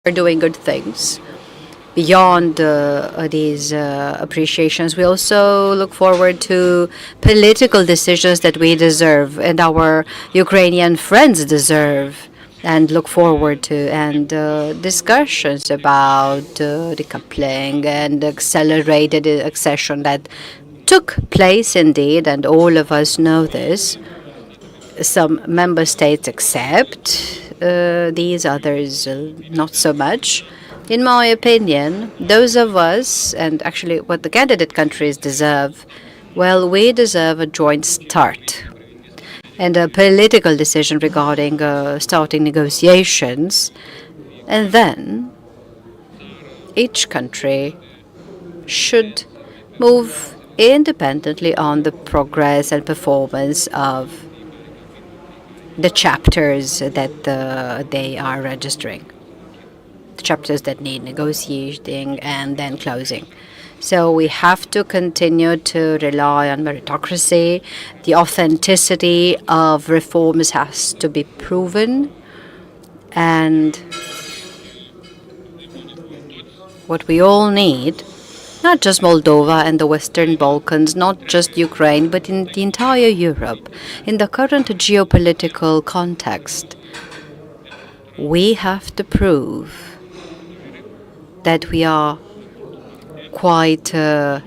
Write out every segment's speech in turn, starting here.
are doing good things. Beyond these appreciations, we also look forward to political decisions that we deserve and our Ukrainian friends deserve and look forward to, and discussions about decoupling and accelerated accession that took place indeed, and all of us know this. Some member states accept these, others not so much. In my opinion, those of us, and actually what the candidate countries deserve, well, we deserve a joint start and a political decision regarding starting negotiations. And then each country should move independently on the progress and performance of the chapters that they are registering. Chapters that need negotiating and then closing. So we have to continue to rely on meritocracy. The authenticity of reforms has to be proven. And what we all need, not just Moldova and the Western Balkans, not just Ukraine, but in the entire Europe, in the current geopolitical context, we have to prove that we are quite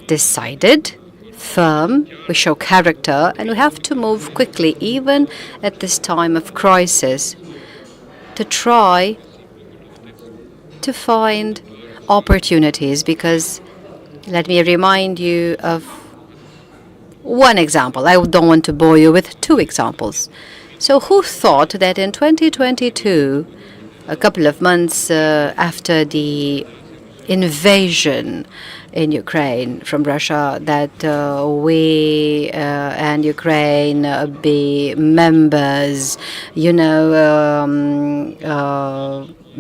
decided, firm, we show character, and we have to move quickly, even at this time of crisis, to try to find opportunities. Because let me remind you of one example. I don't want to bore you with two examples. So who thought that in 2022, a couple of months after the invasion in Ukraine from Russia, that we and Ukraine be members,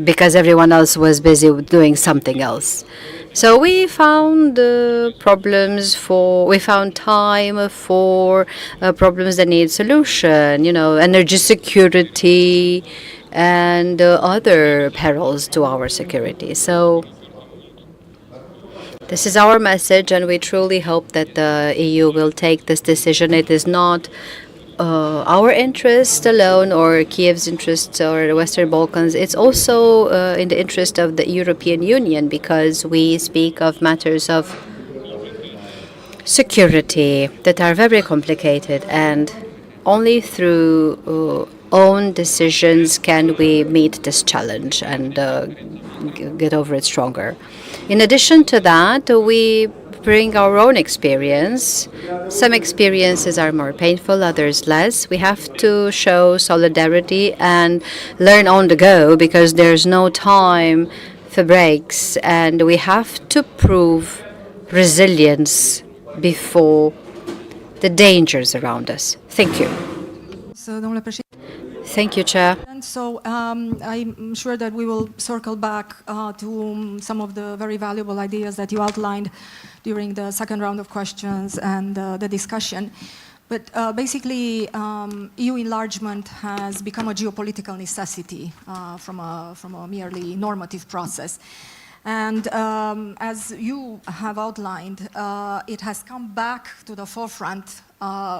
because everyone else was busy doing something else. So we found we found time for problems that need solution, energy security and other perils to our security. So this is our message, and we truly hope that the EU will take this decision. It is not our interest alone, or Kiev's interest, or the Western Balkans. It's also in the interest of the European Union, because we speak of matters of security that are very complicated, and only through own decisions can we meet this challenge and get over it stronger. In addition to that, we bring our own experience. Some experiences are more painful, others less. We have to show solidarity and learn on the go, because there's no time for breaks, and we have to prove resilience before the dangers around us. Thank you. Thank you, Chair. And so I'm sure that we will circle back to some of the very valuable ideas that you outlined during the second round of questions and the discussion. But basically, EU enlargement has become a geopolitical necessity from a merely normative process. And as you have outlined, it has come back to the forefront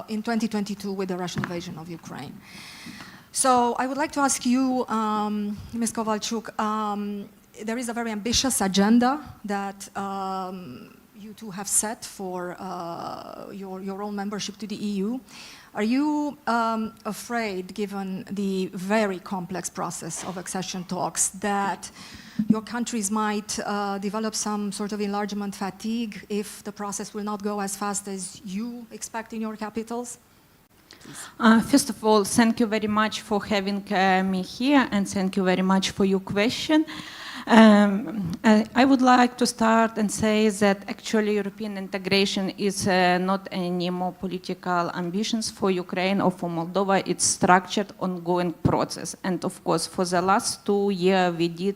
in 2022 with the Russian invasion of Ukraine. So I would like to ask you, Ms. KOVALCHUK, there is a very ambitious agenda that you two have set for your own membership to the EU. Are you afraid, given the very complex process of accession talks, that your countries might develop some sort of enlargement fatigue if the process will not go as fast as you expect in your capitals? First of all, thank you very much for having me here, and thank you very much for your question. I would like to start and say that actually European integration is not any more political ambitions for Ukraine or for Moldova. It's structured, ongoing process. And of course, for the last 2 years, we did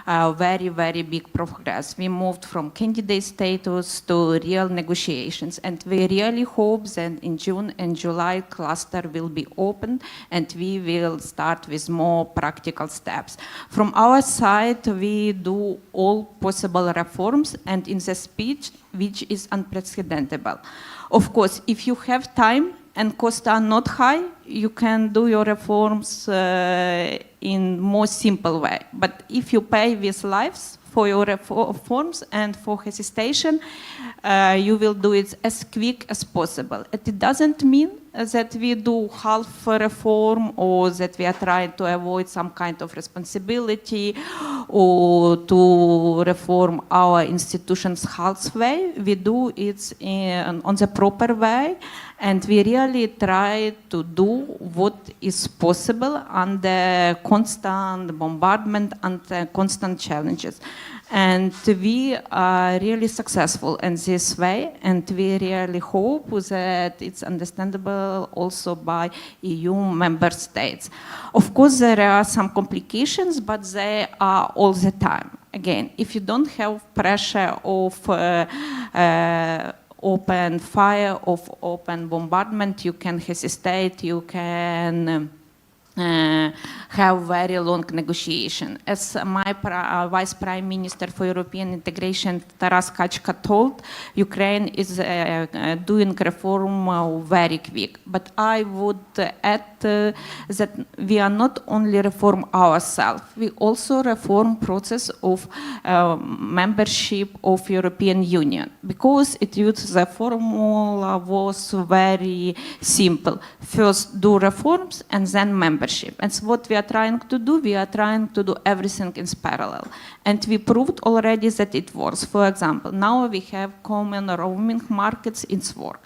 very, very big progress. We moved from candidate status to real negotiations. And we really hope that in June and July, cluster will be open and we will start with more practical steps. From our side, we we do all possible reforms, and in the speech, which is unprecedented. Of course, if you have time and costs are not high, you can do your reforms in more simple way. But if you pay with lives for your reforms and for hesitation, you will do it as quick as possible. It doesn't mean that we do half a reform or that we are trying to avoid some kind of responsibility or to reform our institutions halfway. We do it on the proper way, and we really try to do what is possible under constant bombardment and constant challenges. And we are really successful in this way, and we really hope that it's understandable also by EU member states. Of course, there are some complications, but they are all the time. Again, if you don't have pressure of open fire, of open bombardment, you can hesitate, you can have very long negotiation. As my Vice Prime Minister for European Integration, Taras Kachka, told, Ukraine is doing reform very quick. But I would add that we are not only reform ourselves, we also reform process of membership of European Union, because it used the formula was very simple. First do reforms and then membership. And so what we are trying to do, we are trying to do everything in parallel. And we proved already that it works. For example, now we have common roaming markets, it's work.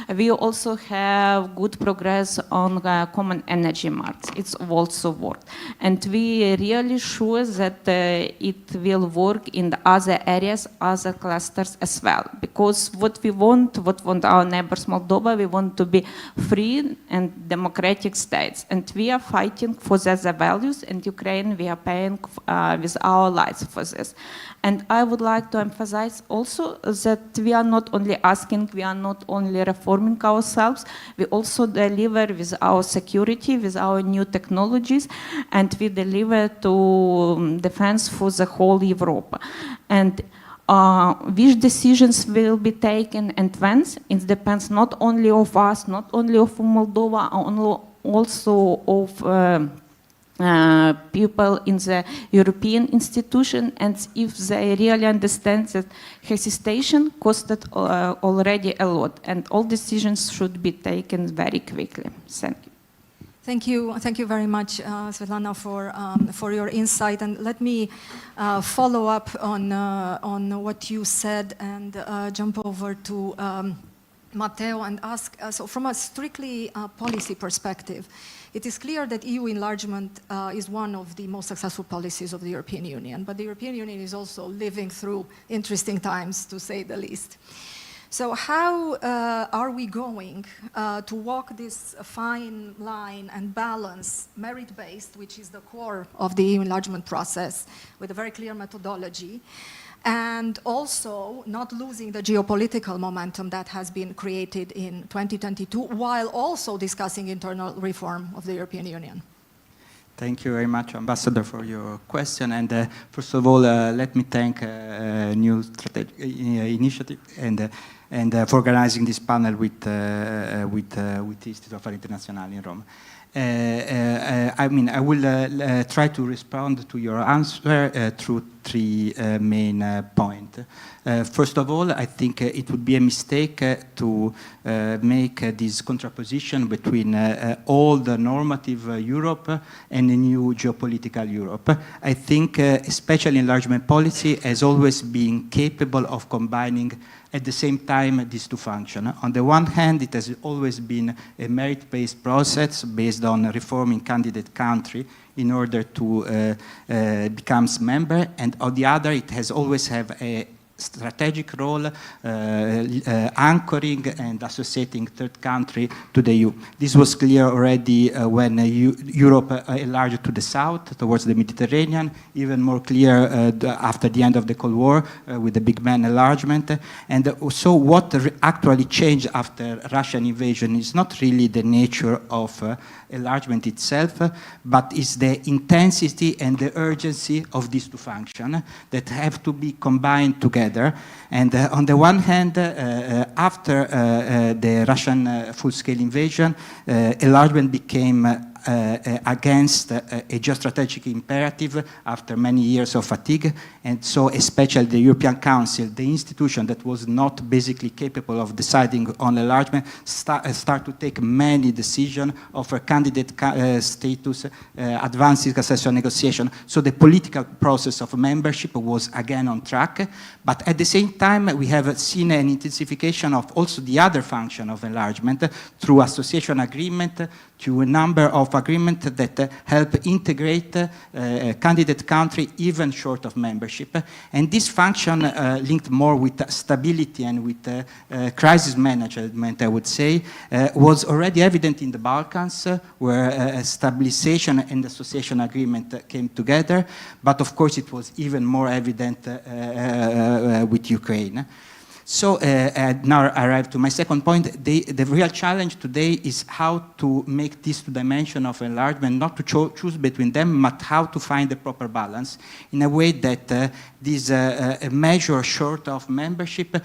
We also have good progress on common energy markets, it's also work. And we are really sure that it will work in the other areas, other clusters as well. Because what want our neighbors Moldova, we want to be free and democratic states. And we are fighting for the values, and Ukraine, we are paying with our lives for this. And I would like to emphasize also that we are not only asking, we are not only reforming ourselves, we also deliver with our security, with our new technologies, and we deliver to defense for the whole Europe. And which decisions will be taken and when, it depends not only of us, not only of Moldova, also of people in the European institution, and if they really understand that hesitation costed already a lot, and all decisions should be taken very quickly. Thank you. Thank you very much, Svitlana, for your insight. And let me follow up on what you said and jump over to Matteo and ask, so from a strictly policy perspective, it is clear that EU enlargement is one of the most successful policies of the European Union, but the European Union is also living through interesting times, to say the least. So how are we going to walk this fine line and balance merit-based, which is the core of the EU enlargement process, with a very clear methodology, and also not losing the geopolitical momentum that has been created in 2022, while also discussing internal reform of the European Union? Thank you very much, Ambassador, for your question. And first of all, let me thank New Strategic Initiative and for organizing this panel with the Instituto Affari Internazionali in Rome. I will try to respond to your answer through three main points. First of all, I think it would be a mistake to make this contraposition between old normative Europe and a new geopolitical Europe. I think especially enlargement policy has always been capable of combining at the same time these two functions. On the one hand, it has always been a merit-based process based on reforming candidate country in order to become member, and on the other, it has always have a strategic role, anchoring and associating third country to the EU. This was clear already when Europe enlarged to the south, towards the Mediterranean, even more clear after the end of the Cold War with the big man enlargement. And so what actually changed after Russian invasion is not really the nature of enlargement itself, but is the intensity and the urgency of these two functions that have to be combined together. And on the one hand, after the Russian full-scale invasion, enlargement became against a geostrategic imperative after many years of fatigue, and so especially the European Council, the institution that was not basically capable of deciding on enlargement, start to take many decisions, offer candidate status, advancing accession negotiation. So the political process of membership was again on track, but at the same time we have seen an intensification of also the other function of enlargement through association agreement, to a number of agreements that help integrate candidate country even short of membership. And this function linked more with stability and with crisis management, I would say, was already evident in the Balkans, where stabilization and association agreement came together, but of course it was even more evident with Ukraine. So now I arrive to my second point. The real challenge today is how to make this two dimension of enlargement, not to choose between them, but how to find the proper balance in a way that this measure short of membership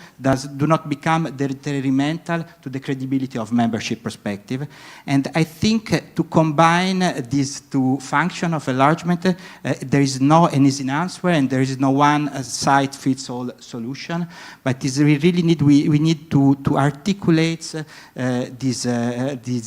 do not become detrimental to the credibility of membership perspective. And I think to combine these two functions of enlargement, there is no an easy answer and there is no one size fits all solution, but we really need to articulate these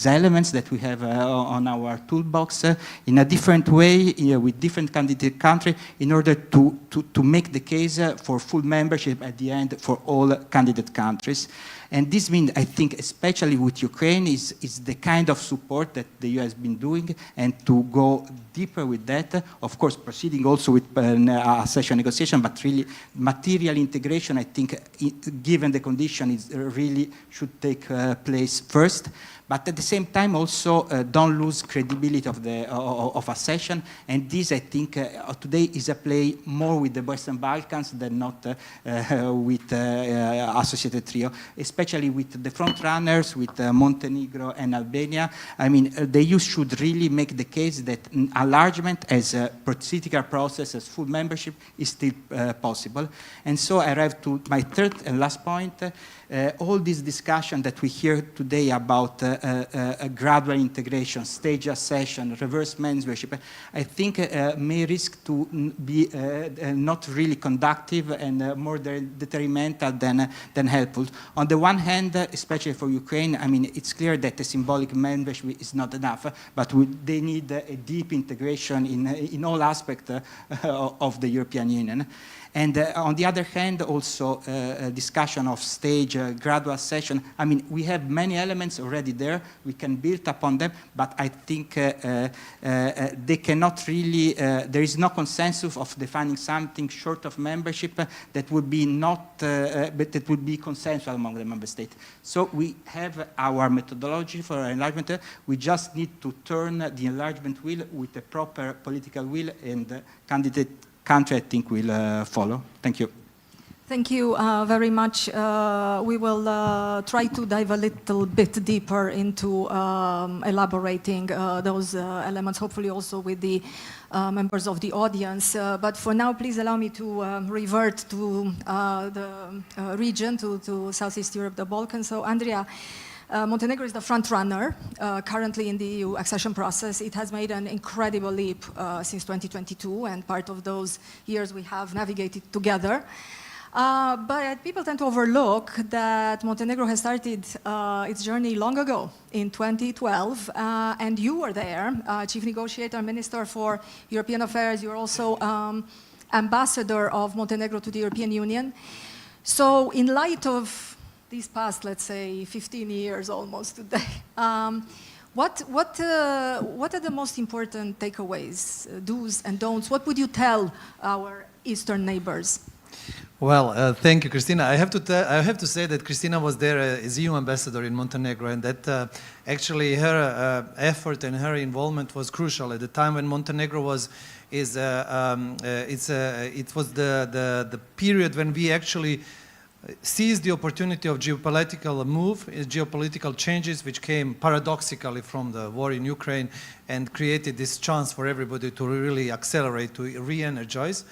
elements that we have on our toolbox in a different way with different candidate countries in order to make the case for full membership at the end for all candidate countries. And this means, I think, especially with Ukraine, is the kind of support that the EU has been doing, and to go deeper with that, of course, proceeding also with accession negotiation, but really material integration, I think, given the condition, is really should take place first. But at the same time, also don't lose credibility of accession. And this, I think, today is a play more with the Western Balkans than not with associated trio, especially with the front runners, with Montenegro and Albania. I mean, the EU should really make the case that enlargement as a political process, as full membership, is still possible. And so I arrive to my third and last point. All this discussion that we hear today about a gradual integration, stage accession, reverse membership, I think may risk to be not really conductive and more detrimental than helpful. On the one hand, especially for Ukraine, I mean, it's clear that a symbolic membership is not enough, but they need a deep integration in all aspects of the European Union. And on the other hand, also a discussion of stage, gradual accession. I mean, we have many elements already there. We can build upon them, but I think they cannot really, there is no consensus of defining something short of membership that would be not, but that would be consensual among the member states. So we have our methodology for enlargement. We just need to turn the enlargement wheel with a proper political will, and candidate country, I think, will follow. Thank you. Thank you very much. We will try to dive a little bit deeper into elaborating those elements, hopefully also with the members of the audience. But for now, please allow me to revert to the region, to Southeast Europe, the Balkans. So, Andrea, Montenegro is the front runner currently in the EU accession process. It has made an incredible leap since 2022, and part of those years we have navigated together. But people tend to overlook that Montenegro has started its journey long ago, in 2012, and you were there, Chief Negotiator, Minister for European Affairs. You're also Ambassador of Montenegro to the European Union. So in light of these past, let's say, 15 years almost today, what are the most important takeaways, do's and don'ts? What would you tell our Eastern neighbors? Well, thank you, Cristina. I have to say that Cristina was there as EU ambassador in Montenegro, and that actually her effort and her involvement was crucial at the time when Montenegro was. It was the period when we actually seized the opportunity of geopolitical move, geopolitical changes, which came paradoxically from the war in Ukraine, and created this chance for everybody to really accelerate, to re-energize.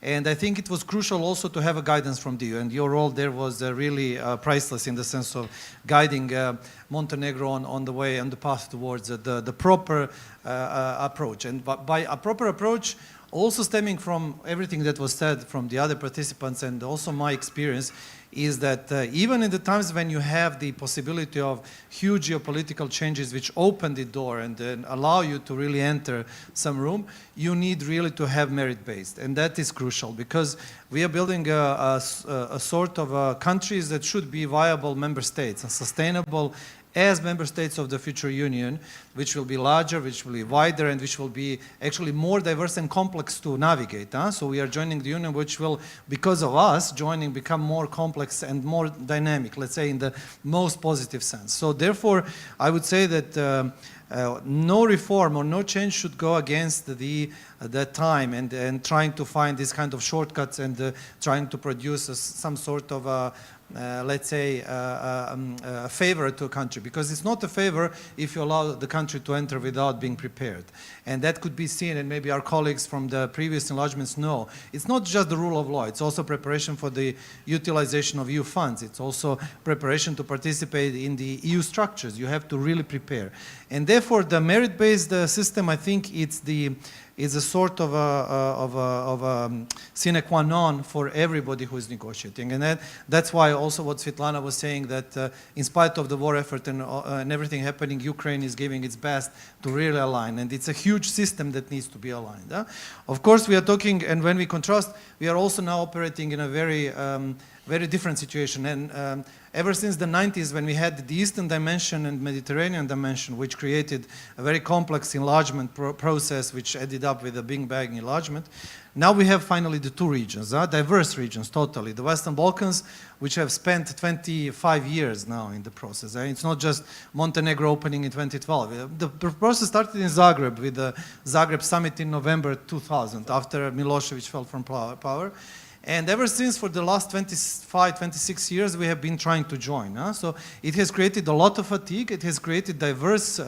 And I think it was crucial also to have a guidance from the EU, and your role there was really priceless in the sense of guiding Montenegro on the way, on the path towards the proper approach. And by a proper approach, also stemming from everything that was said from the other participants and also my experience, is that even in the times when you have the possibility of huge geopolitical changes which open the door and allow you to really enter some room, you need really to have merit-based. And that is crucial because we are building a sort of countries that should be viable member states and sustainable as member states of the future union, which will be larger, which will be wider, and which will be actually more diverse and complex to navigate. So we are joining the union, which will, because of us joining, become more complex and more dynamic, let's say in the most positive sense. So therefore, I would say that no reform or no change should go against the time and trying to find this kind of shortcuts and trying to produce some sort of let's say, a favor to a country, because it's not a favor if you allow the country to enter without being prepared. And that could be seen, and maybe our colleagues from the previous enlargements know, it's not just the rule of law, it's also preparation for the utilization of EU funds. It's also preparation to participate in the EU structures. You have to really prepare. And therefore, the merit-based system, I think is a sort of a sine qua non for everybody who is negotiating. And that's why also what Svitlana was saying, that in spite of the war effort and everything happening, Ukraine is giving its best to really align. And it's a huge system that needs to be aligned. Of course, we are talking, and when we contrast, we are also now operating in a very different situation. And ever since the 90s, when we had the Eastern dimension and Mediterranean dimension, which created a very complex enlargement process, which ended up with a Big Bang enlargement, now we have finally the two regions, diverse regions totally. The Western Balkans, which have spent 25 years now in the process. It's not just Montenegro opening in 2012. The process started in Zagreb with the Zagreb summit in November 2000, after Milosevic fell from power. And ever since, for the last 25, 26 years, we have been trying to join. So it has created a lot of fatigue. It has created diverse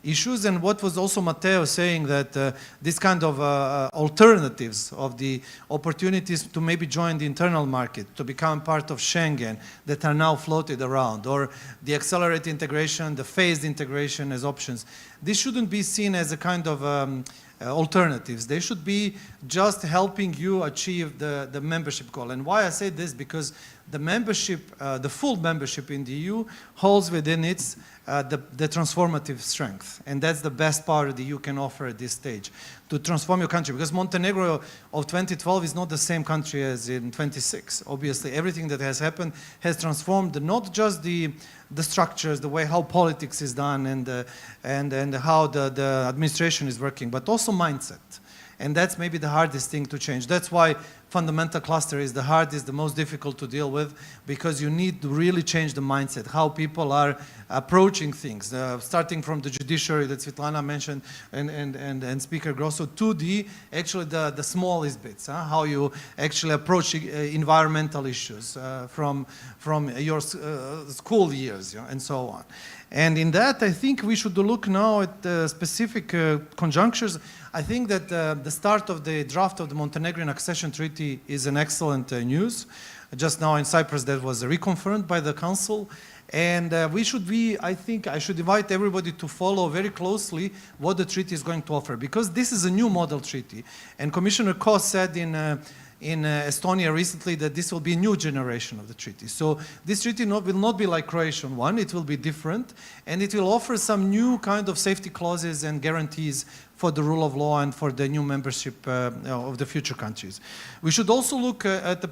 issues. And what was also Matteo saying, that this kind of alternatives of the opportunities to maybe join the internal market, to become part of Schengen, that are now floated around, or the accelerated integration, the phased integration as options. This shouldn't be seen as a kind of alternatives. They should be just helping you achieve the membership goal. And why I say this, because the membership, the full membership in the EU holds within it the transformative strength. And that's the best power the EU can offer at this stage, to transform your country. Because Montenegro of 2012 is not the same country as in 26. Obviously, everything that has happened has transformed not just the structures, the way how politics is done and how the administration is working, but also mindset. And that's maybe the hardest thing to change. That's why fundamental cluster is the hardest, the most difficult to deal with, because you need to really change the mindset, how people are approaching things, starting from the judiciary that Svitlana mentioned and Speaker GROSU, to actually the smallest bits, how you actually approach environmental issues from your school years, and so on. And in that, I think we should look now at specific conjunctures. I think that the start of the draft of the Montenegrin accession treaty is an excellent news. Just now in Cyprus, that was reconfirmed by the Council. And we should be, I think, I should invite everybody to follow very closely what the treaty is going to offer, because this is a new model treaty. And Commissioner Kos said in Estonia recently that this will be a new generation of the treaty. So this treaty will not be like Croatian one, it will be different, and it will offer some new kind of safety clauses and guarantees for the rule of law and for the new membership of the future countries. We should also look at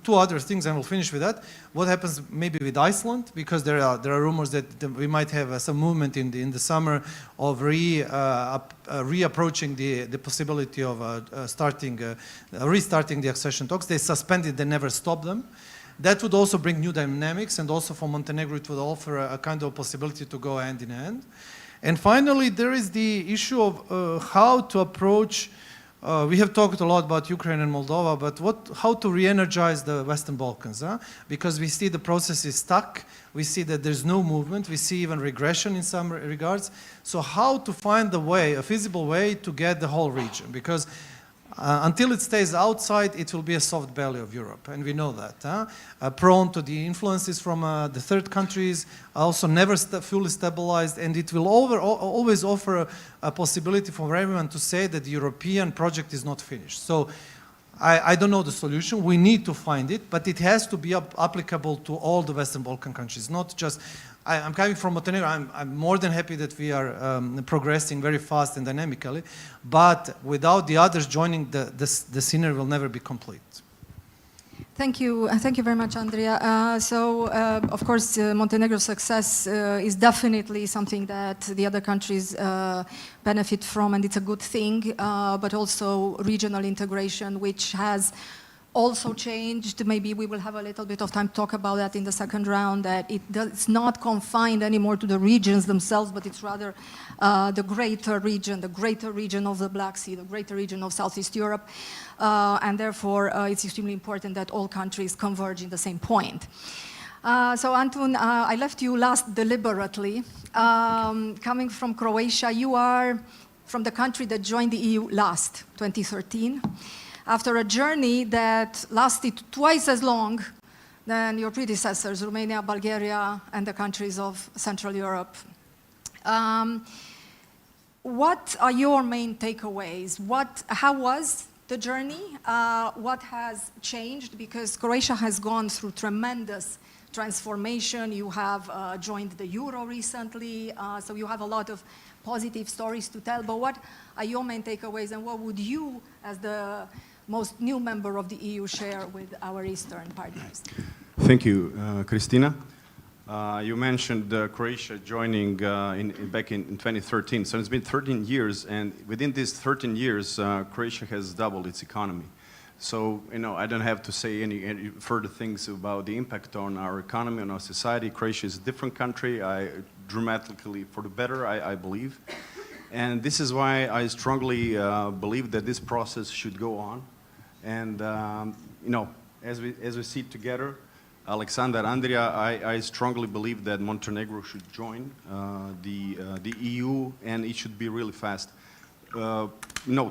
two other things, and we'll finish with that. What happens maybe with Iceland, because there are rumors that we might have some movement in the summer of reapproaching the possibility of restarting the accession talks. They suspended, they never stopped them. That would also bring new dynamics, and also for Montenegro it would offer a kind of possibility to go hand in hand. And finally, there is the issue of how to approach, we have talked a lot about Ukraine and Moldova, but how to re-energize the Western Balkans, because we see the process is stuck, we see that there's no movement, we see even regression in some regards. So how to find a way, a feasible way to get the whole region, because until it stays outside, it will be a soft belly of Europe, and we know that. Prone to the influences from the third countries, also never fully stabilized, and it will always offer a possibility for everyone to say that the European project is not finished. So I don't know the solution. We need to find it, but it has to be applicable to all the Western Balkan countries, not just. I'm coming from Montenegro. I'm more than happy that we are progressing very fast and dynamically, but without the others joining, the scenery will never be complete. Thank you very much, Andrea. Of course, Montenegro's success is definitely something that the other countries benefit from, and it's a good thing, but also regional integration, which has also changed. Maybe we will have a little bit of time to talk about that in the second round, that it's not confined anymore to the regions themselves, but it's rather the greater region of the Black Sea, the greater region of Southeast Europe, and therefore it's extremely important that all countries converge in the same point. So Antun, I left you last deliberately. Coming from Croatia, you are from the country that joined the EU last, 2013. After a journey that lasted twice as long than your predecessors, Romania, Bulgaria, and the countries of Central Europe. What are your main takeaways? How was the journey? What has changed? Because Croatia has gone through tremendous transformation. You have joined the Euro recently, so you have a lot of positive stories to tell. But what are your main takeaways, and what would you, as the most new member of the EU, share with our Eastern partners? Thank you, Cristina. You mentioned Croatia joining back in 2013. So it's been 13 years, and within these 13 years, Croatia has doubled its economy. So, I don't have to say any further things about the impact on our economy, on our society. Croatia is a different country, dramatically for the better, I believe. And this is why I strongly believe that this process should go on. And, as we sit together, Aleksandar, Andrea, I strongly believe that Montenegro should join the EU, and it should be really fast.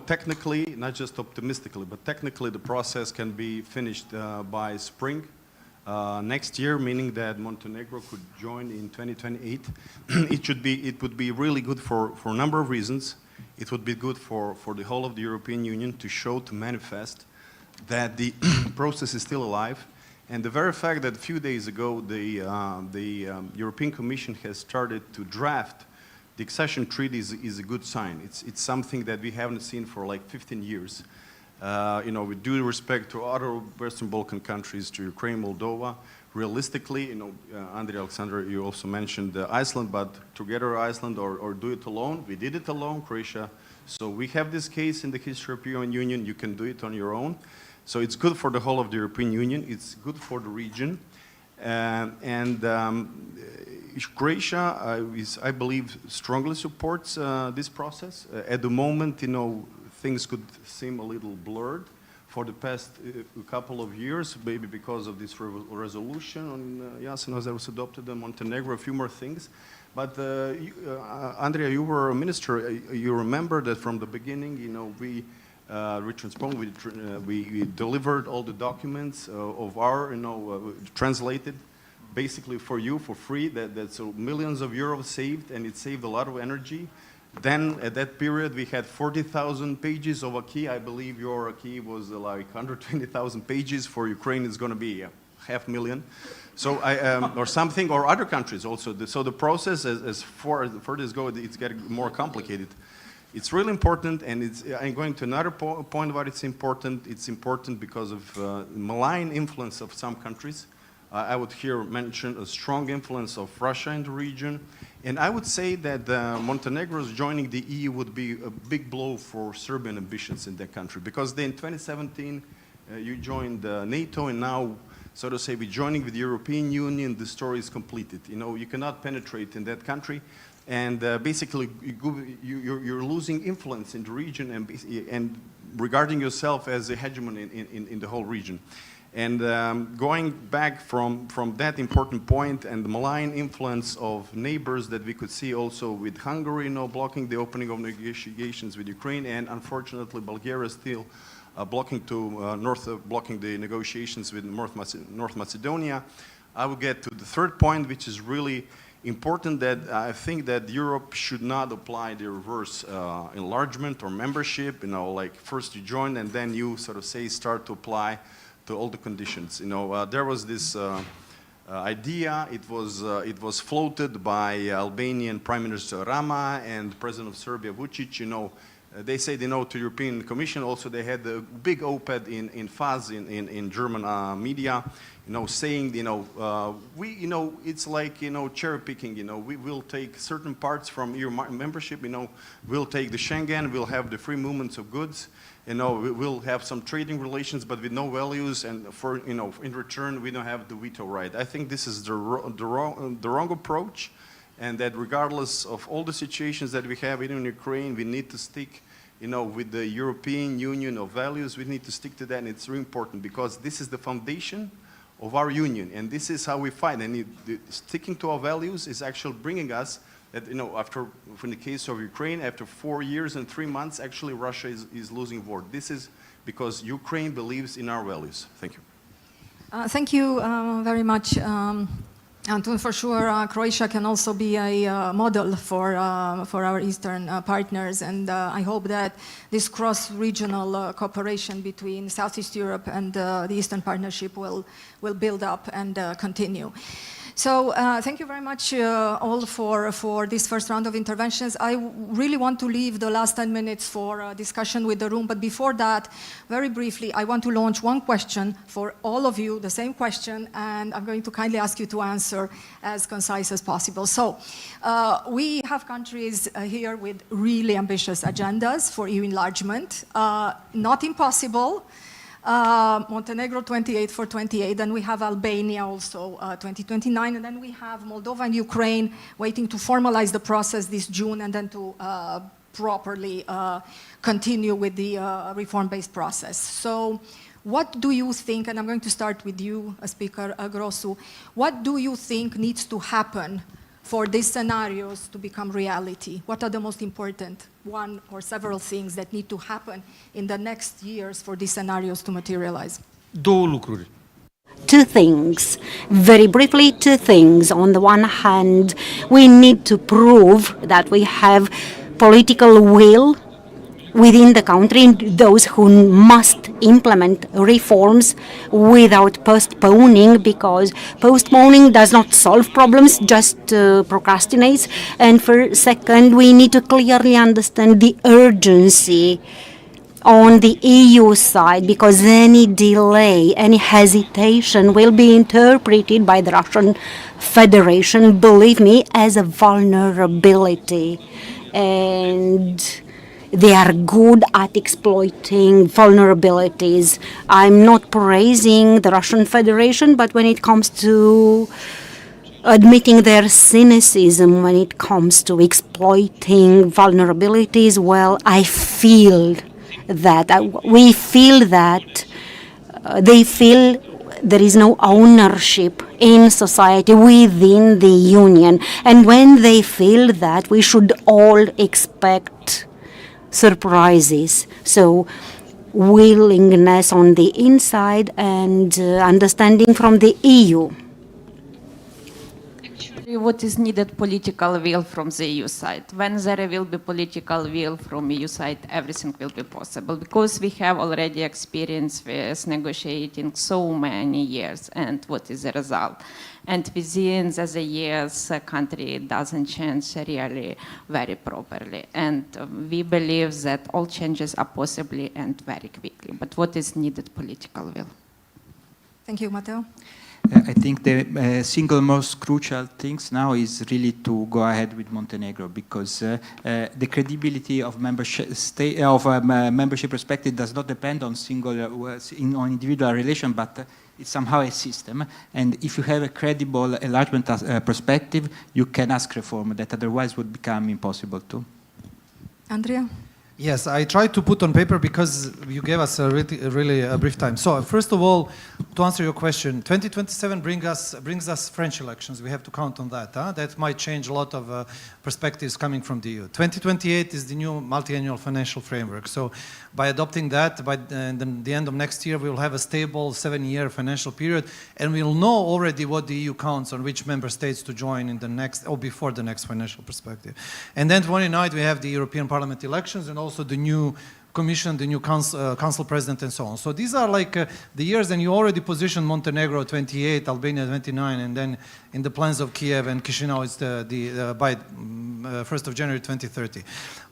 Technically, not just optimistically, but technically the process can be finished by spring next year, meaning that Montenegro could join in 2028. It would be really good for a number of reasons. It would be good for the whole of the European Union to manifest that the process is still alive. And the very fact that a few days ago the European Commission has started to draft the accession treaty is a good sign. It's something that we haven't seen for like 15 years. With due respect to other Western Balkan countries, to Ukraine, Moldova, realistically, Andrea, Aleksandar, you also mentioned Iceland, but together Iceland or do it alone. We did it alone, Croatia. So we have this case in the history of the European Union. You can do it on your own. So it's good for the whole of the European Union. It's good for the region. Croatia, I believe, strongly supports this process. At the moment, things could seem a little blurred for the past couple of years, maybe because of this resolution on Jasenovac that was adopted in Montenegro, a few more things. But Andrea, you were a minister. You remember that from the beginning, we delivered all the documents of our, translated basically for you for free. That's millions of euros saved, and it saved a lot of energy. Then at that period, we had 40,000 pages of acquis. I believe your acquis was like 120,000 pages. For Ukraine, it's going to be 500,000. So or something, or other countries also. So the process, as far as it goes, it's getting more complicated. It's really important, and I'm going to another point about it's important. It's important because of malign influence of some countries. I would here mention a strong influence of Russia in the region. And I would say that Montenegro's joining the EU would be a big blow for Serbian ambitions in that country, because then in 2017 you joined NATO, and now, so to say, we're joining with the European Union. The story is completed. You know, you cannot penetrate in that country, and basically you're losing influence in the region and regarding yourself as a hegemon in the whole region. And going back from that important point and the malign influence of neighbors that we could see also with Hungary, you know, blocking the opening of negotiations with Ukraine, and unfortunately Bulgaria still blocking the negotiations with North Macedonia, I will get to the third point, which is really important, that I think that Europe should not apply the reverse enlargement or membership. You know, like first you join and then you sort of say start to apply to all the conditions. You know, there was this idea. It was floated by Albanian Prime Minister Rama and President of Serbia Vučić. You know, they said, you know, to European Commission. Also, they had a big op-ed in Faz in German media. You know, saying, you know, you know, it's like, you know, cherry picking. You know, we will take certain parts from EU membership. You know, we'll take the Schengen. We'll have the free movements of goods. You know, we'll have some trading relations, but with no values, and for, you know, in return, we don't have the veto right. I think this is the wrong approach, and that regardless of all the situations that we have in Ukraine, we need to stick, you know, with the European Union of values. We need to stick to that, and it's really important because this is the foundation of our union, and this is how we fight. And sticking to our values is actually bringing us that, you know, after, in the case of Ukraine, after 4 years and 3 months, actually Russia is losing war. This is because Ukraine believes in our values. Thank you. Thank you very much, Antun. For sure, Croatia can also be a model for our Eastern partners, and I hope that this cross-regional cooperation between Southeast Europe and the Eastern Partnership will build up and continue. So thank you very much all for this first round of interventions. I really want to leave the last 10 minutes for discussion with the room, but before that, very briefly, I want to launch one question for all of you, the same question, and I'm going to kindly ask you to answer as concise as possible. So we have countries here with really ambitious agendas for EU enlargement, not impossible. Montenegro 28 for 28, then we have Albania also 2029, and then we have Moldova and Ukraine waiting to formalize the process this June and then to properly continue with the reform-based process. So what do you think, and I'm going to start with you, Speaker GROSU, what do you think needs to happen for these scenarios to become reality? What are the most important one or several things that need to happen in the next years for these scenarios to materialize? Două lucruri. Two things. Very briefly, two things. On the one hand, we need to prove that we have political will within the country, those who must implement reforms without postponing, because postponing does not solve problems, just procrastinates. And for second, we need to clearly understand the urgency on the EU side, because any delay, any hesitation will be interpreted by the Russian Federation, believe me, as a vulnerability. And they are good at exploiting vulnerabilities. I'm not praising the Russian Federation, but when it comes to admitting their cynicism, when it comes to exploiting vulnerabilities, well, I feel that, we feel that they feel there is no ownership in society within the Union. And when they feel that, we should all expect surprises. So willingness on the inside and understanding from the EU. What is needed political will from the EU side? When there will be political will from EU side, everything will be possible, because we have already experience with negotiating so many years, and what is the result? And within the years, the country doesn't change really very properly. And we believe that all changes are possible and very quickly. But what is needed political will? Thank you, Matteo. I think the single most crucial things now is really to go ahead with Montenegro, because the credibility of membership perspective does not depend on on individual relation, but it's somehow a system. And if you have a credible enlargement perspective, you can ask reform that otherwise would become impossible to. Andrea? Yes, I tried to put on paper because you gave us a really brief time. So first of all, to answer your question, 2027 brings us French elections. We have to count on that. That might change a lot of perspectives coming from the EU. 2028 is the new multi-annual financial framework. So by adopting that, by the end of next year, we will have a stable 7-year financial period, and we'll know already what the EU counts on which member states to join in the next, or before the next financial perspective. And then 29, we have the European Parliament elections, and also the new Commission, the new Council President, and so on. So these are like the years, and you already positioned Montenegro 28, Albania 29, and then in the plans of Kiev and Chisinau, it's by 1st of January 2030.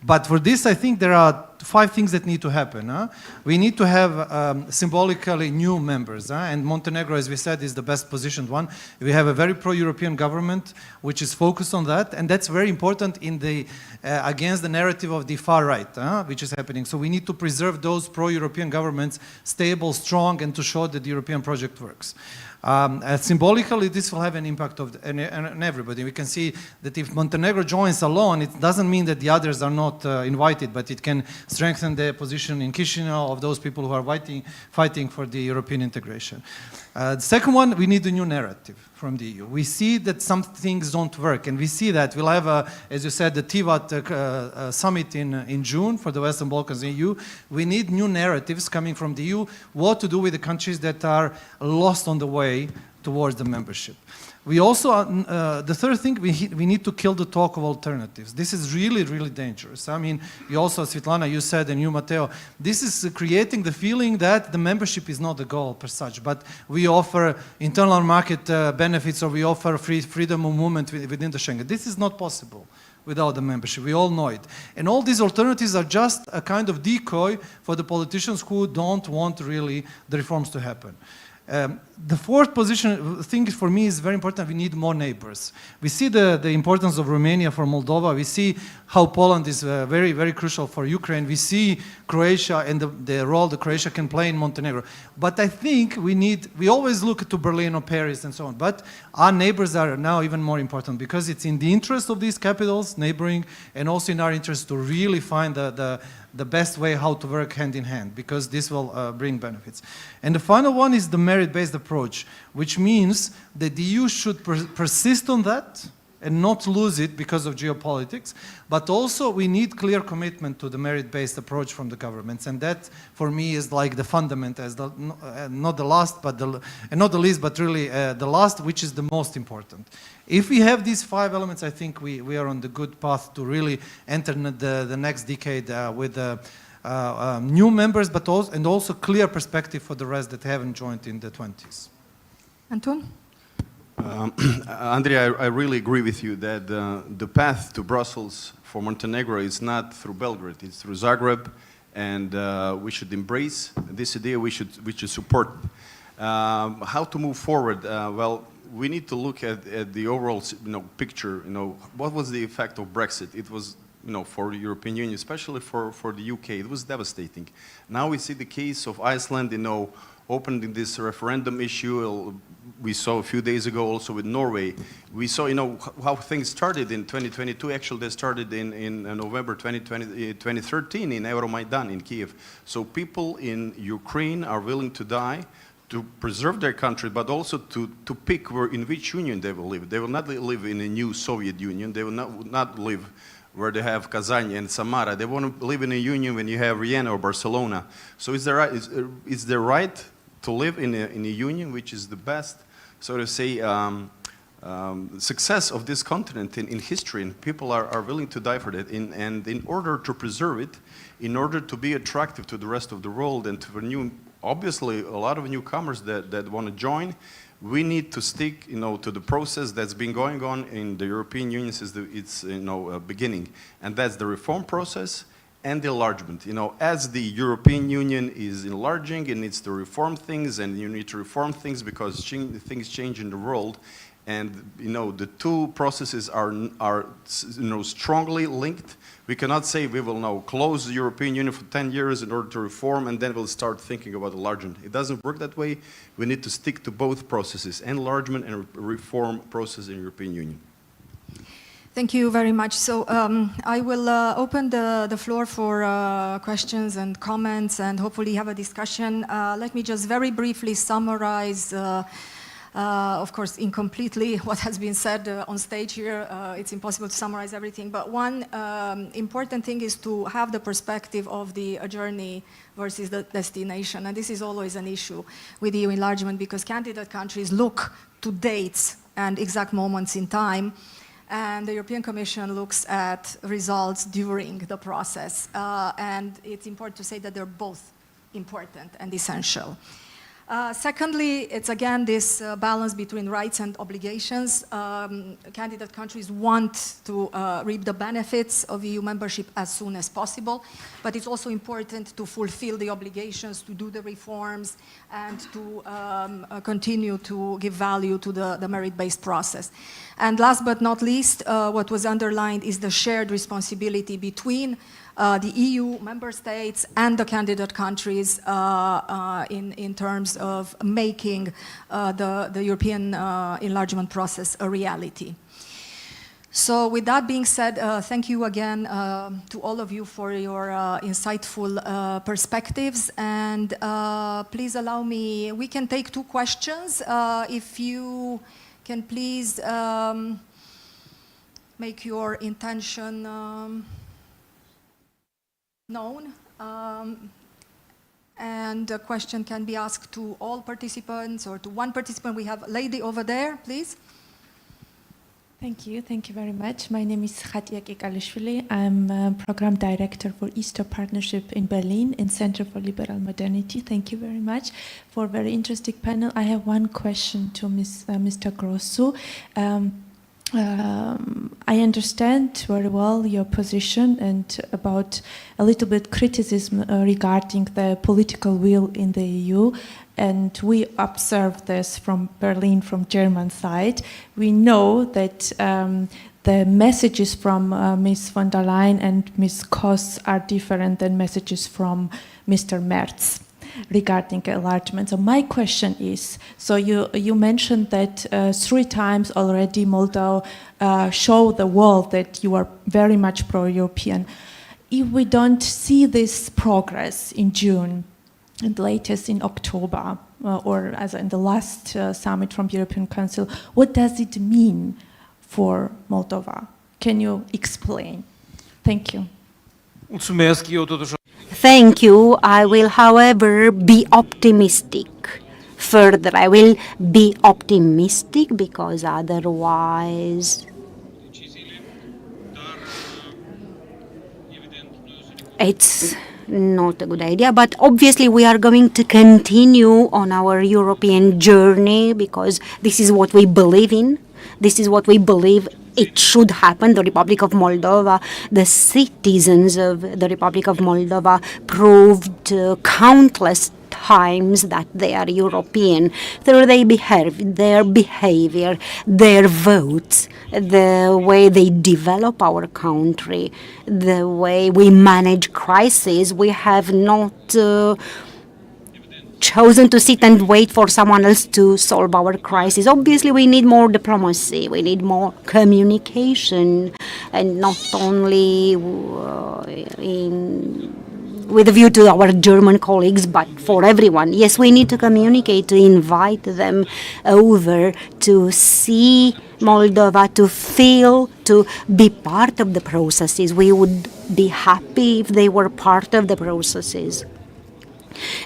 But for this, I think there are 5 things that need to happen. We need to have symbolically new members, and Montenegro, as we said, is the best positioned one. We have a very pro-European government which is focused on that, and that's very important in the against the narrative of the far right, which is happening. So we need to preserve those pro-European governments stable, strong, and to show that the European project works. Symbolically, this will have an impact on everybody. We can see that if Montenegro joins alone, it doesn't mean that the others are not invited, but it can strengthen the position in Chisinau of those people who are fighting for the European integration. The second one, we need a new narrative from the EU. We see that some things don't work, and we see that. We'll have, as you said, the TVAT summit in June for the Western Balkans and EU. We need new narratives coming from the EU, what to do with the countries that are lost on the way towards the membership. We also, the third thing, we need to kill the talk of alternatives. This is really, really dangerous. I mean, you also, Svitlana, you said, and you, Matteo, this is creating the feeling that the membership is not the goal per such, but we offer internal market benefits, or we offer freedom of movement within the Schengen. This is not possible without the membership. We all know it. And all these alternatives are just a kind of decoy for the politicians who don't want really the reforms to happen. The fourth thing for me is very important. We need more neighbors. We see the importance of Romania for Moldova. We see how Poland is very, very crucial for Ukraine. We see Croatia and the role that Croatia can play in Montenegro. But I think we always look to Berlin or Paris and so on. But our neighbors are now even more important, because it's in the interest of these capitals, neighboring, and also in our interest to really find the best way how to work hand in hand, because this will bring benefits. And the final one is the merit-based approach, which means that the EU should persist on that and not lose it because of geopolitics, but also we need clear commitment to the merit-based approach from the governments, and that for me is like the fundament, as not the last, but not the least, but really the last, which is the most important. If we have these 5 elements, I think we are on the good path to really enter the next decade with new members, but also clear perspective for the rest that haven't joined in the 20s. Antun? Andrea, I really agree with you that the path to Brussels for Montenegro is not through Belgrade, it's through Zagreb, and we should embrace this idea, we should support. How to move forward? Well, we need to look at the overall picture. What was the effect of Brexit? It was, for the European Union, especially for the UK, it was devastating. Now we see the case of Iceland, opening this referendum issue. We saw a few days ago also with Norway. We saw, how things started in 2022. Actually, they started in November 2013 in Euromaidan in Kiev. So people in Ukraine are willing to die to preserve their country, but also to pick in which union they will live. They will not live in a new Soviet Union. They will not live where they have Kazan and Samara. They want to live in a union when you have Vienna or Barcelona. So is there right to live in a union which is the best, so to say, success of this continent in history, and people are willing to die for that. And in order to preserve it, in order to be attractive to the rest of the world and to new, obviously a lot of newcomers that want to join, we need to stick, to the process that's been going on in the European Union since its beginning, and that's the reform process and the enlargement. As the European Union is enlarging, it needs to reform things, and you need to reform things because things change in the world. And the two processes are strongly linked. We cannot say we will now close the European Union for 10 years in order to reform, and then we'll start thinking about enlargement. It doesn't work that way. We need to stick to both processes, enlargement and reform process in the European Union. Thank you very much. So I will open the floor for questions and comments and hopefully have a discussion. Let me just very briefly summarize of course, incompletely what has been said on stage here. It's impossible to summarize everything, but one important thing is to have the perspective of the journey versus the destination, and this is always an issue with EU enlargement because candidate countries look to dates and exact moments in time, and the European Commission looks at results during the process, and it's important to say that they're both important and essential. Secondly, it's again this balance between rights and obligations. Candidate countries want to reap the benefits of EU membership as soon as possible, but it's also important to fulfill the obligations, to do the reforms, and to continue to give value to the merit-based process. And last but not least, what was underlined is the shared responsibility between the EU member states and the candidate countries in terms of making the European enlargement process a reality. So with that being said, thank you again to all of you for your insightful perspectives, and please allow me, we can take 2 questions. If you can please make your intention known, and the question can be asked to all participants or to one participant. We have a lady over there, please. Thank you very much. My name is Khatia Kekalishvili. I'm a Program Director for Eastern Partnership in Berlin in Center for Liberal Modernity. Thank you very much for a very interesting panel. I have one question to Mr. GROSU. I understand very well your position and about a little bit criticism regarding the political will in the EU, and we observe this from Berlin, from German side. We know that the messages from Ms. von der Leyen and Ms. Koss are different than messages from Mr. Merz regarding enlargement. So my question is, so you mentioned that 3 times already Moldova show the world that you are very much pro-European. If we don't see this progress in June and latest in October, or as in the last summit from European Council, what does it mean for Moldova? Can you explain? Thank you. Thank you. I will, however, be optimistic. Further, I will be optimistic because otherwise it's not a good idea. But obviously we are going to continue on our European journey because this is what we believe in. This is what we believe it should happen. The Republic of Moldova, the citizens of the Republic of Moldova proved countless times that they are European through their behavior, their votes, the way they develop our country, the way we manage crises. We have not chosen to sit and wait for someone else to solve our crisis. Obviously, we need more diplomacy, we need more communication, and not only with a view to our German colleagues, but for everyone. Yes, we need to communicate, to invite them over, to see Moldova, to feel, to be part of the processes. We would be happy if they were part of the processes.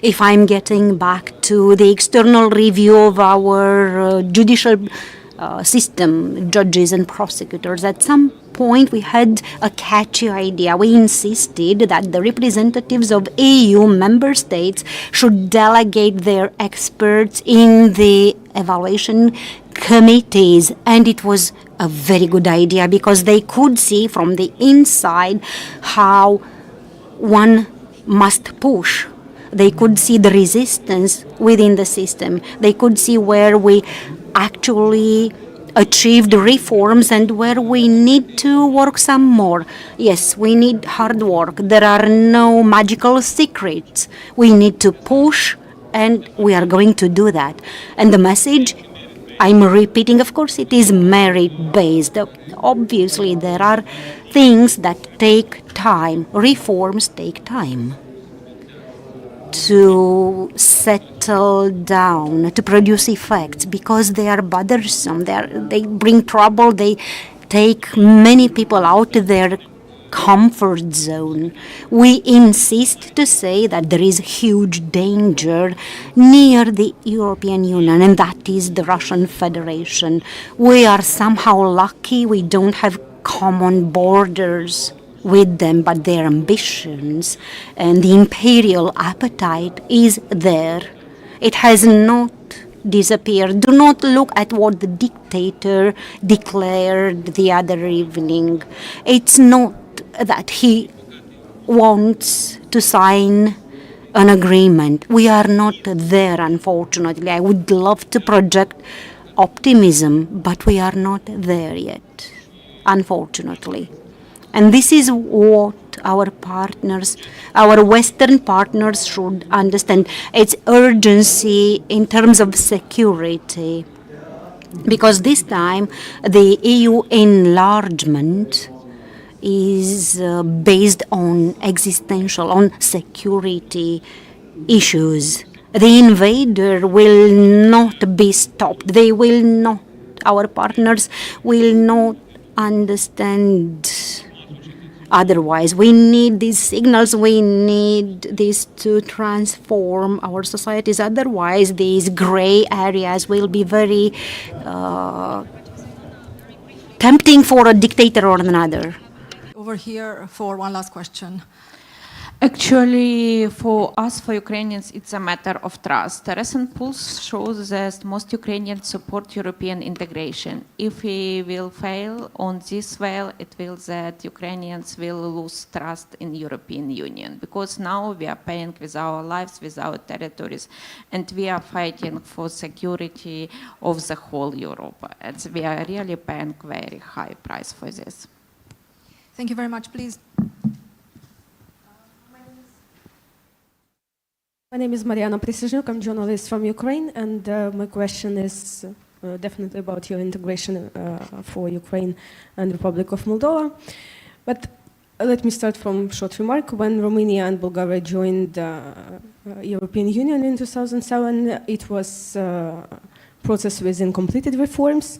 If I'm getting back to the external review of our judicial system, judges and prosecutors. At some point, we had a catchy idea. We insisted that the representatives of EU member states should delegate their experts in the evaluation committees, and it was a very good idea because they could see from the inside how one must push. They could see the resistance within the system. They could see where we actually achieved reforms and where we need to work some more. Yes, we need hard work. There are no magical secrets. We need to push, and we are going to do that. And the message, I'm repeating, of course, it is merit-based. Obviously, there are things that take time. Reforms take time to settle down, to produce effects, because they are bothersome, they bring trouble, they take many people out of their comfort zone. We insist to say that there is huge danger near the European Union, and that is the Russian Federation. We are somehow lucky we don't have common borders with them, but their ambitions and the imperial appetite is there. It has not disappeared. Do not look at what the dictator declared the other evening. It's not that he wants to sign an agreement. We are not there, unfortunately. I would love to project optimism, but we are not there yet, unfortunately. And this is what our partners, our Western partners should understand. It's urgency in terms of security. Because this time the EU enlargement is based on existential, on security issues. The invader will not be stopped. They will not, our partners will not understand otherwise. We need these signals, we need this to transform our societies. Otherwise, these gray areas will be very tempting for a dictator or another. Over here for one last question. Actually, for us, for Ukrainians, it's a matter of trust. The recent polls show that most Ukrainians support European integration. If we will fail on this well, it will that Ukrainians will lose trust in European Union, because now we are paying with our lives, with our territories, and we are fighting for security of the whole Europe. And we are really paying very high price for this. Thank you very much. Please. My name is Mariana Prisizhnuk. I'm a journalist from Ukraine, and my question is definitely about your integration for Ukraine and Republic of Moldova. But let me start from a short remark. When Romania and Bulgaria joined the European Union in 2007, it was a process with incompleted reforms.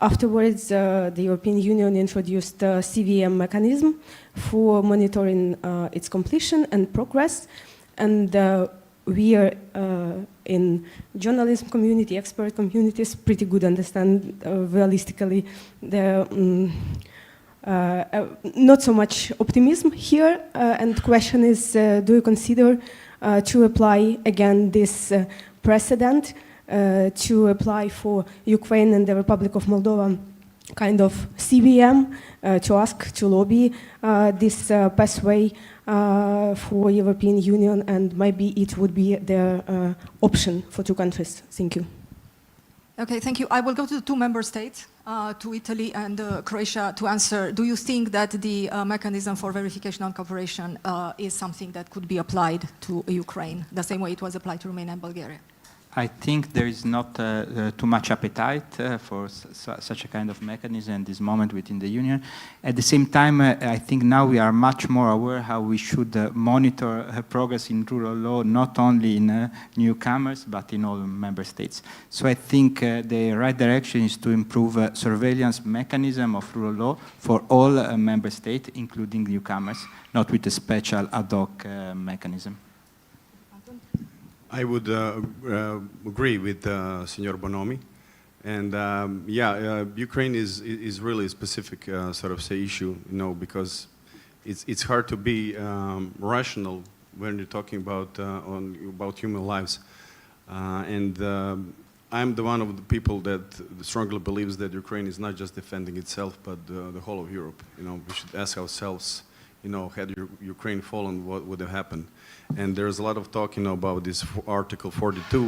Afterwards, the European Union introduced a CVM mechanism for monitoring its completion and progress. And we are in journalism community, expert communities, pretty good understand realistically the not so much optimism here. And the question is, do you consider to apply again this precedent, to apply for Ukraine and the Republic of Moldova kind of CVM, to ask, to lobby this pathway for European Union, and maybe it would be the option for two countries. Thank you. Okay, thank you. I will go to the two member states, to Italy and Croatia, to answer. Do you think that the mechanism for verification and cooperation is something that could be applied to Ukraine, the same way it was applied to Romania and Bulgaria? I think there is not too much appetite for such a kind of mechanism at this moment within the Union. At the same time, I think now we are much more aware how we should monitor progress in rule of law, not only in newcomers, but in all member states. So I think the right direction is to improve surveillance mechanism of rule of law for all member states, including newcomers, not with a special ad hoc mechanism. I would agree with Signor Bonomi, And yeah, Ukraine is really a specific sort of say issue, you know, because it's hard to be rational when you're talking about about human lives. And I'm the one of the people that strongly believes that Ukraine is not just defending itself, but the whole of Europe. You know, we should ask ourselves, you know, had Ukraine fallen, what would have happened? And there's a lot of talk, you know, about this Article 42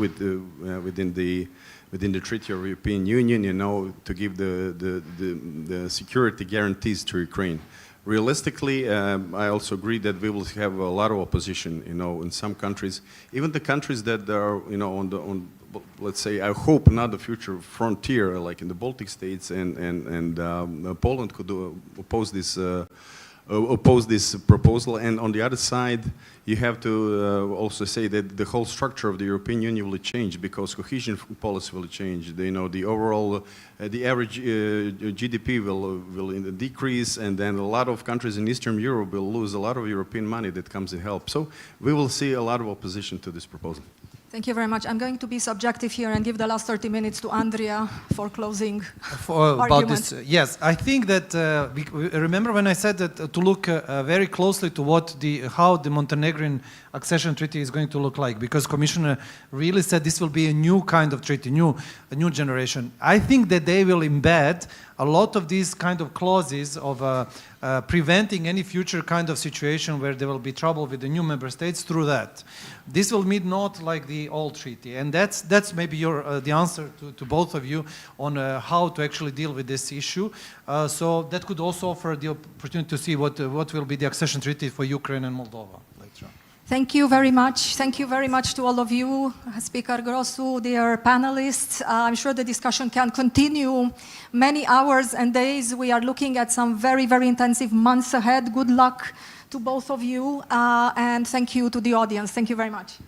within the Treaty of European Union, you know, to give the security guarantees to Ukraine. Realistically, I also agree that we will have a lot of opposition, you know, in some countries, even the countries that are, you know, on let's say, I hope not the future frontier, like in the Baltic states and Poland could oppose this proposal. And on the other side, you have to also say that the whole structure of the European Union will change because cohesion policy will change. You know, the overall, the average GDP will decrease, and then a lot of countries in Eastern Europe will lose a lot of European money that comes in help. So we will see a lot of opposition to this proposal. Thank you very much. I'm going to be subjective here and give the last 30 minutes to Andrea for closing about this. Yes, I think that remember when I said that to look very closely to how the Montenegrin accession treaty is going to look like, because Commissioner really said this will be a new kind of treaty, a new generation. I think that they will embed a lot of these kind of clauses of preventing any future kind of situation where there will be trouble with the new member states through that. This will mean not like the old treaty, and that's maybe the answer to both of you on how to actually deal with this issue. So that could also offer the opportunity to see what will be the accession treaty for Ukraine and Moldova later on. Thank you very much. Thank you very much to all of you, Speaker GROSU, dear panelists. I'm sure the discussion can continue many hours and days. We are looking at some very, very intensive months ahead. Good luck to both of you, and thank you to the audience. Thank you very much.